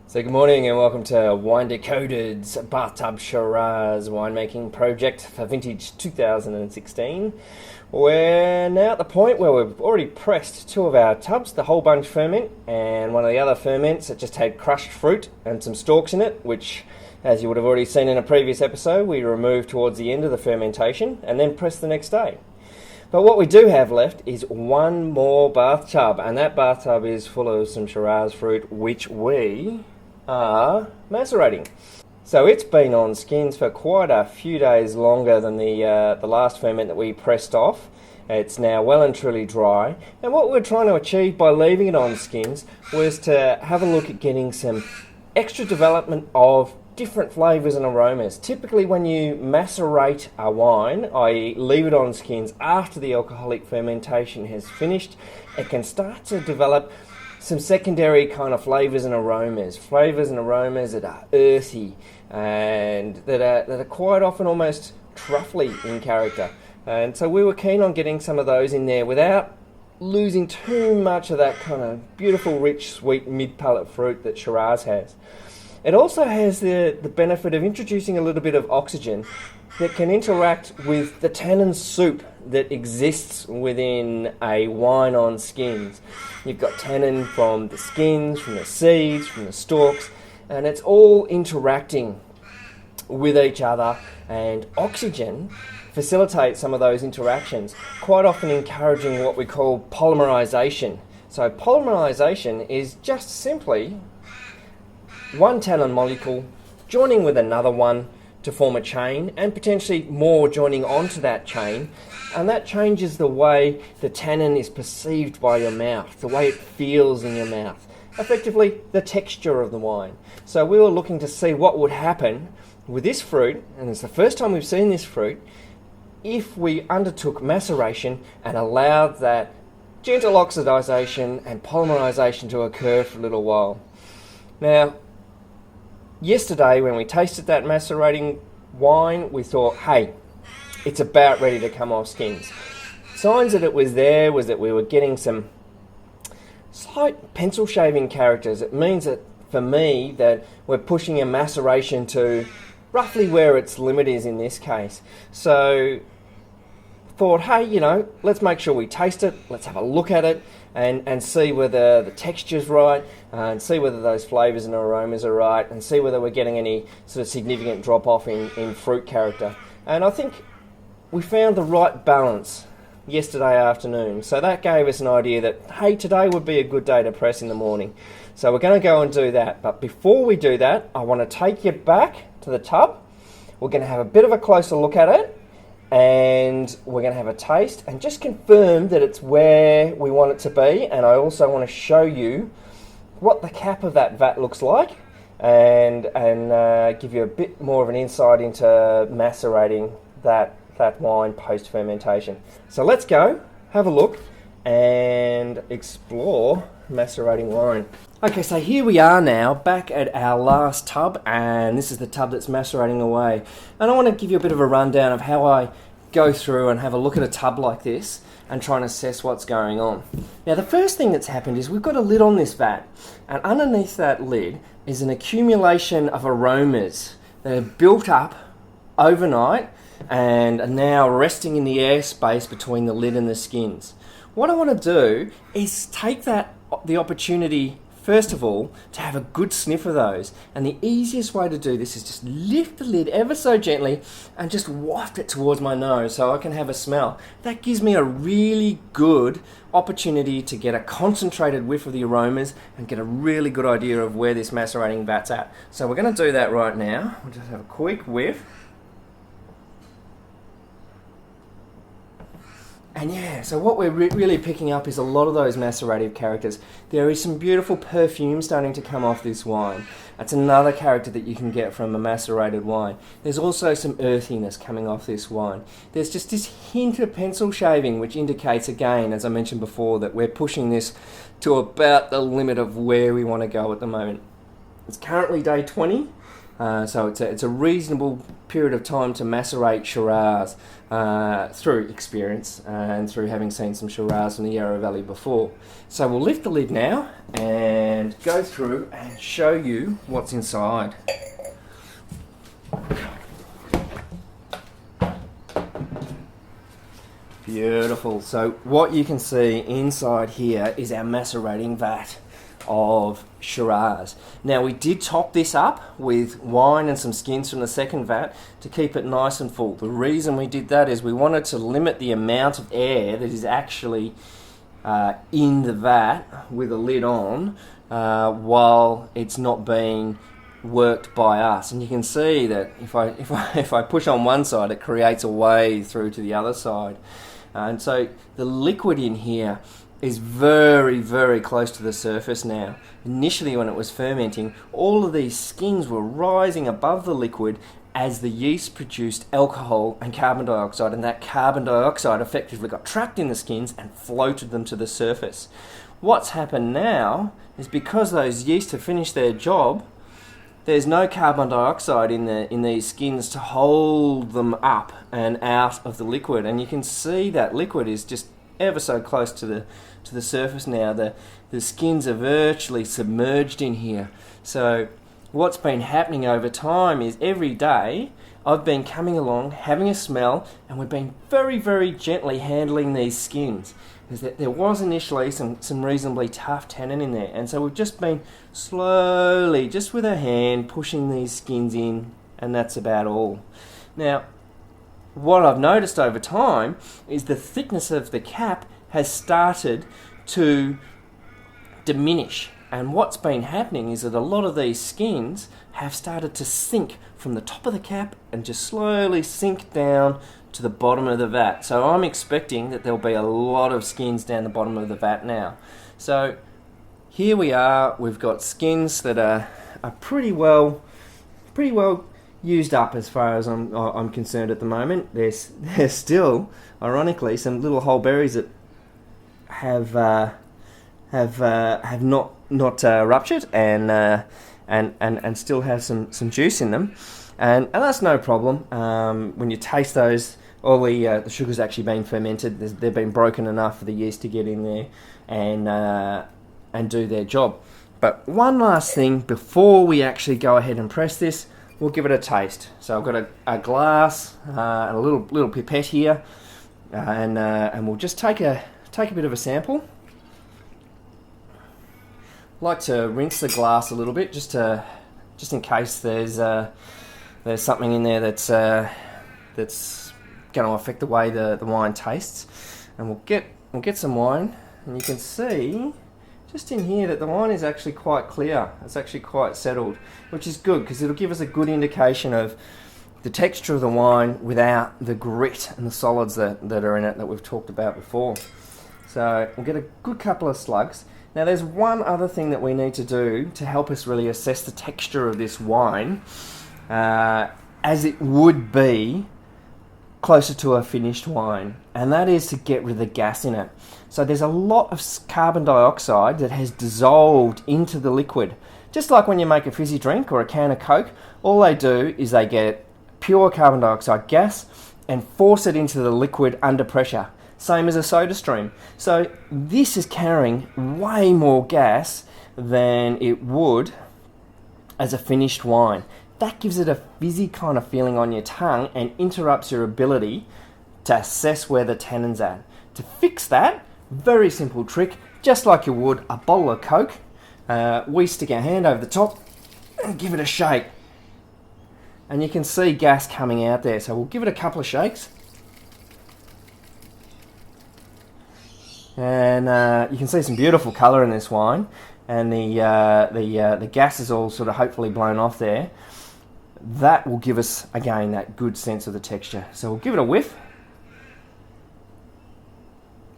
So good morning and welcome to Wine Decoded's Bathtub Shiraz winemaking project for vintage 2016. We're now at the point where we've already pressed two of our tubs, the whole bunch ferment and one of the other ferments that just had crushed fruit and some stalks in it, which, as you would have already seen in a previous episode, we removed towards the end of the fermentation and then pressed the next day. But what we do have left is one more bathtub, and that bathtub is full of some Shiraz fruit which we are macerating. So it's been on skins for quite a few days longer than the last ferment that we pressed off. It's now well and truly dry, and what we're trying to achieve by leaving it on skins was to have a look at getting some extra development of different flavours and aromas. Typically when you macerate a wine, i.e. leave it on skins after the alcoholic fermentation has finished, it can start to develop some secondary kind of flavours and aromas that are earthy and that are quite often almost truffly in character. And so we were keen on getting some of those in there without losing too much of that kind of beautiful, rich, sweet mid-palate fruit that Shiraz has. It also has the benefit of introducing a little bit of oxygen that can interact with the tannin soup that exists within a wine on skins. You've got tannin from the skins, from the seeds, from the stalks, and it's all interacting with each other, and oxygen facilitates some of those interactions, quite often encouraging what we call polymerization. So polymerization is just simply one tannin molecule joining with another one to form a chain, and potentially more joining onto that chain, and that changes the way the tannin is perceived by your mouth, the way it feels in your mouth, effectively the texture of the wine. So we were looking to see what would happen with this fruit, and it's the first time we've seen this fruit, if we undertook maceration and allowed that gentle oxidization and polymerization to occur for a little while. Now, yesterday when we tasted that macerating wine, we thought, hey, it's about ready to come off skins. Signs that it was there was that we were getting some slight pencil shaving characters. It means that, for me, that we're pushing a maceration to roughly where its limit is in this case. So thought, hey, let's make sure we taste it, let's have a look at it and see whether the texture's right, and see whether those flavours and aromas are right, and see whether we're getting any sort of significant drop off in fruit character. And I think we found the right balance yesterday afternoon. So that gave us an idea that, hey, today would be a good day to press in the morning. So we're going to go and do that. But before we do that, I want to take you back to the tub. We're going to have a bit of a closer look at it, and we're going to have a taste and just confirm that it's where we want it to be. And I also want to show you what the cap of that vat looks like, and give you a bit more of an insight into macerating that wine post fermentation. So let's go have a look and explore macerating wine. Okay, so here we are now back at our last tub, and this is the tub that's macerating away. And I want to give you a bit of a rundown of how I go through and have a look at a tub like this and try and assess what's going on. Now, the first thing that's happened is we've got a lid on this vat, and underneath that lid is an accumulation of aromas that have built up overnight and are now resting in the airspace between the lid and the skins. What I want to do is take the opportunity, first of all, to have a good sniff of those. And the easiest way to do this is just lift the lid ever so gently and just waft it towards my nose so I can have a smell. That gives me a really good opportunity to get a concentrated whiff of the aromas and get a really good idea of where this macerating vat's at. So we're going to do that right now. We'll just have a quick whiff. And yeah, so what we're really picking up is a lot of those macerative characters. There is some beautiful perfume starting to come off this wine. That's another character that you can get from a macerated wine. There's also some earthiness coming off this wine. There's just this hint of pencil shaving, which indicates, again, as I mentioned before, that we're pushing this to about the limit of where we want to go at the moment. It's currently day 20. So it's a reasonable period of time to macerate Shiraz through experience and through having seen some Shiraz from the Yarra Valley before. So we'll lift the lid now and go through and show you what's inside. Beautiful. So what you can see inside here is our macerating vat of Shiraz. Now we did top this up with wine and some skins from the second vat to keep it nice and full. The reason we did that is we wanted to limit the amount of air that is actually in the vat with a lid on while it's not being worked by us. And you can see that if I push on one side, it creates a wave through to the other side. And so the liquid in here is very, very close to the surface now. Initially, when it was fermenting, all of these skins were rising above the liquid as the yeast produced alcohol and carbon dioxide, and that carbon dioxide effectively got trapped in the skins and floated them to the surface. What's happened now is because those yeast have finished their job, there's no carbon dioxide in these skins to hold them up and out of the liquid, and you can see that liquid is just ever so close to the surface now. The skins are virtually submerged in here. So what's been happening over time is every day I've been coming along, having a smell, and we've been very, very gently handling these skins. Because there was initially some reasonably tough tannin in there, and so we've just been slowly, just with our hand, pushing these skins in, and that's about all. Now, what I've noticed over time is the thickness of the cap has started to diminish, and what's been happening is that a lot of these skins have started to sink from the top of the cap and just slowly sink down to the bottom of the vat. So I'm expecting that there'll be a lot of skins down the bottom of the vat now. So here we are, we've got skins that are pretty well used up as far as I'm concerned at the moment. There's still, ironically, some little whole berries that have not ruptured and still have some juice in them, and that's no problem. When you taste those, all the sugar's actually been fermented. They've been broken enough for the yeast to get in there and do their job. But one last thing before we actually go ahead and press this, we'll give it a taste. So I've got a glass and a little pipette here, and we'll just take a bit of a sample. Like to rinse the glass a little bit, just in case there's something in there that's going to affect the way the wine tastes. And we'll get some wine, and you can see just in here that the wine is actually quite clear. It's actually quite settled, which is good because it'll give us a good indication of the texture of the wine without the grit and the solids that are in it that we've talked about before. So we'll get a good couple of slugs. Now there's one other thing that we need to do to help us really assess the texture of this wine, as it would be closer to a finished wine, and that is to get rid of the gas in it. So there's a lot of carbon dioxide that has dissolved into the liquid. Just like when you make a fizzy drink or a can of Coke, all they do is they get pure carbon dioxide gas and force it into the liquid under pressure. Same as a soda stream. So this is carrying way more gas than it would as a finished wine. That gives it a fizzy kind of feeling on your tongue and interrupts your ability to assess where the tannin's at. To fix that, very simple trick, just like you would a bowl of Coke. We stick our hand over the top and give it a shake. And you can see gas coming out there, so we'll give it a couple of shakes. And you can see some beautiful colour in this wine, and the gas is all sort of hopefully blown off there. That will give us, again, that good sense of the texture. So we'll give it a whiff.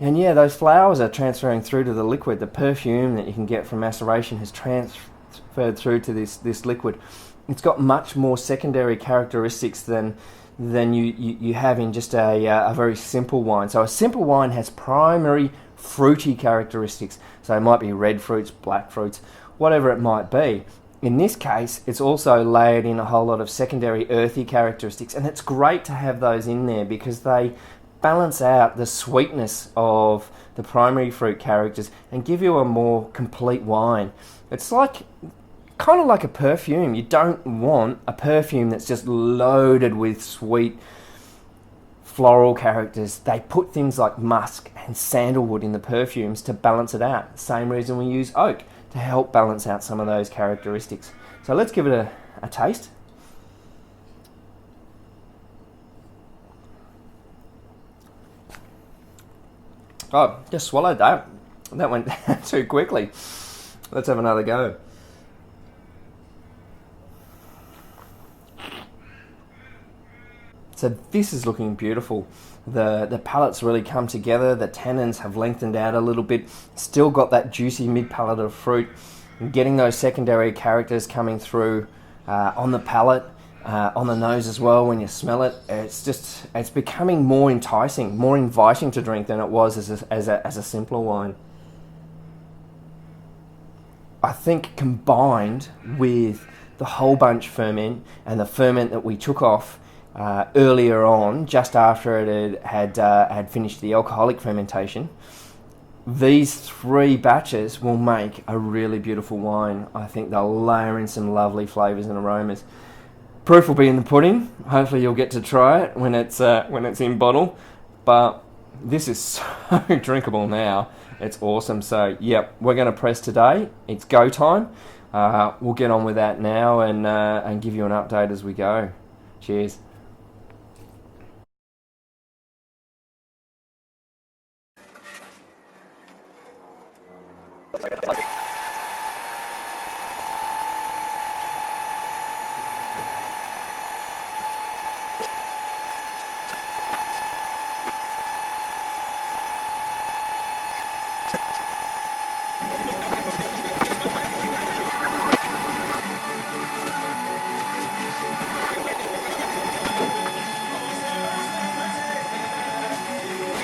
And yeah, those flowers are transferring through to the liquid. The perfume that you can get from maceration has transferred through to this liquid. It's got much more secondary characteristics than you have in just a very simple wine. So a simple wine has primary fruity characteristics. So it might be red fruits, black fruits, whatever it might be. In this case, it's also layered in a whole lot of secondary earthy characteristics, and it's great to have those in there because they balance out the sweetness of the primary fruit characters and give you a more complete wine. It's like kind of like a perfume. You don't want a perfume that's just loaded with sweet floral characters. They put things like musk and sandalwood in the perfumes to balance it out. Same reason we use oak, to help balance out some of those characteristics. So let's give it a taste. Oh, just swallowed that. That went too quickly. Let's have another go. So this is looking beautiful. The palates really come together. The tannins have lengthened out a little bit. Still got that juicy mid palate of fruit. And getting those secondary characters coming through on the palate, on the nose as well when you smell it. It's becoming more enticing, more inviting to drink than it was as a simpler wine. I think combined with the whole bunch ferment and the ferment that we took off earlier on, just after it had finished the alcoholic fermentation, these three batches will make a really beautiful wine. I think they'll layer in some lovely flavours and aromas. Proof will be in the pudding. Hopefully you'll get to try it when it's in bottle. But this is so drinkable now. It's awesome. So yep, we're going to press today. It's go time. We'll get on with that now and give you an update as we go. Cheers.